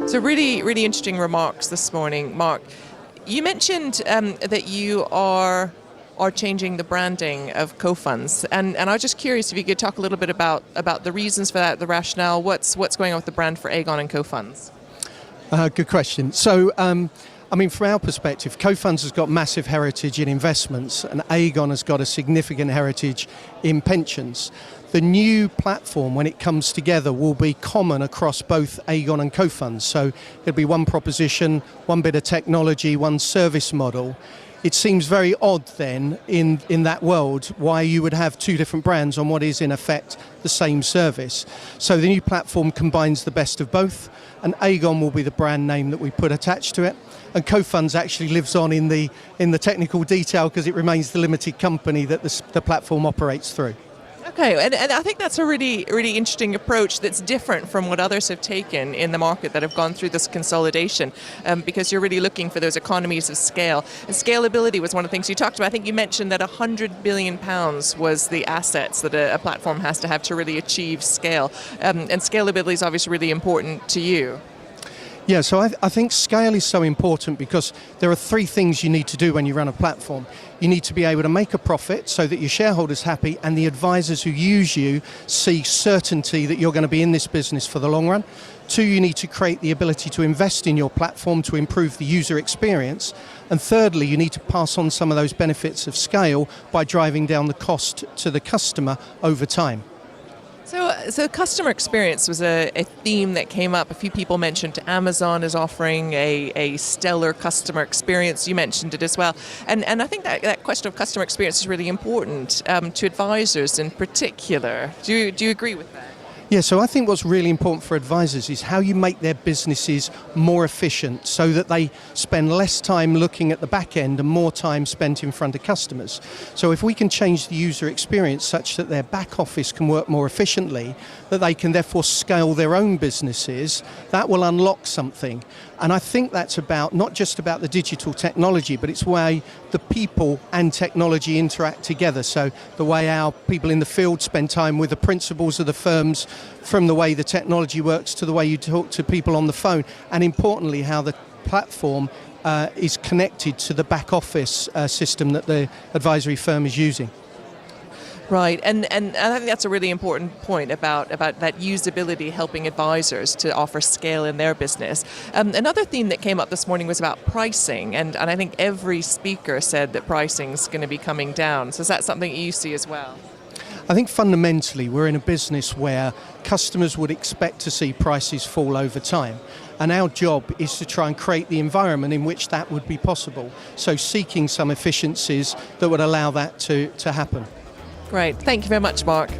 So really, really interesting remarks this morning, Mark. You mentioned that you are changing the branding of co-funds, and I was just curious if you could talk a little bit about the reasons for that, the rationale, what's going on with the brand for Aegon and co-funds. Good question. So, from our perspective, co-funds has got massive heritage in investments, and Aegon has got a significant heritage in pensions. The new platform, when it comes together, will be common across both Aegon and co-funds. So it'll be one proposition, one bit of technology, one service model. It seems very odd then in that world why you would have two different brands on what is in effect the same service. So the new platform combines the best of both, and Aegon will be the brand name that we put attached to it. And co-funds actually lives on in the technical detail because it remains the limited company that the platform operates through. Okay, and I think that's a really, really interesting approach that's different from what others have taken in the market that have gone through this consolidation, because you're really looking for those economies of scale. And scalability was one of the things you talked about. I think you mentioned that £100 billion was the assets that a platform has to have to really achieve scale. And scalability is obviously really important to you. Yeah, so I think scale is so important because there are three things you need to do when you run a platform. You need to be able to make a profit so that your shareholders are happy and the advisors who use you see certainty that you're going to be in this business for the long run. Two, you need to create the ability to invest in your platform to improve the user experience. And thirdly, you need to pass on some of those benefits of scale by driving down the cost to the customer over time. So customer experience was a theme that came up. A few people mentioned Amazon is offering a stellar customer experience. You mentioned it as well. And I think that question of customer experience is really important to advisors in particular. Do you agree with that? Yeah, so I think what's really important for advisors is how you make their businesses more efficient so that they spend less time looking at the back end and more time spent in front of customers. So if we can change the user experience such that their back office can work more efficiently, that they can therefore scale their own businesses, that will unlock something. And I think that's about not just about the digital technology, but it's why the people and technology interact together. So the way our people in the field spend time with the principals of the firms, from the way the technology works to the way you talk to people on the phone, and importantly how the platform is connected to the back office system that the advisory firm is using. Right, and I think that's a really important point about that usability helping advisors to offer scale in their business. Another theme that came up this morning was about pricing, and I think every speaker said that pricing is going to be coming down. So is that something you see as well? I think fundamentally we're in a business where customers would expect to see prices fall over time. And our job is to try and create the environment in which that would be possible. So seeking some efficiencies that would allow that to happen. Great. Thank you very much, Mark.